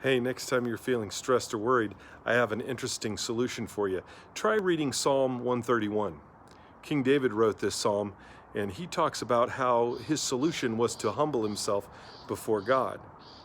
Hey, next time you're feeling stressed or worried, I have an interesting solution for you. Try reading Psalm 131. King David wrote this psalm, and he talks about how his solution was to humble himself before God.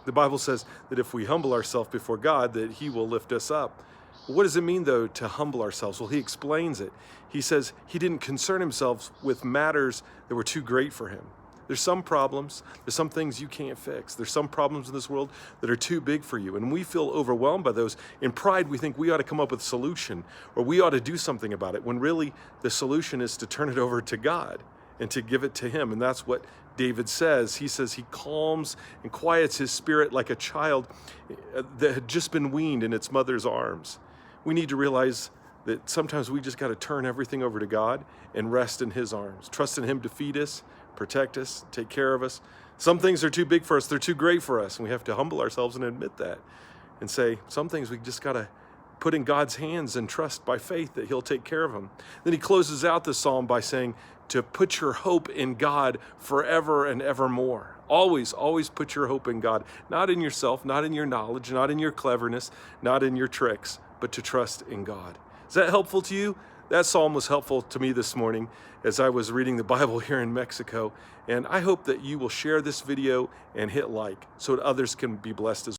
The Bible says that if we humble ourselves before God, that he will lift us up. What does it mean, though, to humble ourselves? Well, he explains it. He says he didn't concern himself with matters that were too great for him. There's some problems, there's some things you can't fix. There's some problems in this world that are too big for you. And we feel overwhelmed by those. In pride, we think we ought to come up with a solution or we ought to do something about it, when really the solution is to turn it over to God and to give it to him. And that's what David says. He says he calms and quiets his spirit like a child that had just been weaned in its mother's arms. We need to realize that sometimes we just got to turn everything over to God and rest in his arms, trust in him to feed us, protect us, take care of us. Some things are too big for us, they're too great for us, and we have to humble ourselves and admit that and say, some things we just got to put in God's hands and trust by faith that he'll take care of them. Then he closes out the psalm by saying to put your hope in God forever and evermore. Always, always put your hope in God, not in yourself, not in your knowledge, not in your cleverness, not in your tricks, but to trust in God. Is that helpful to you? That psalm was helpful to me this morning as I was reading the Bible here in Mexico. And I hope that you will share this video and hit like so that others can be blessed as well.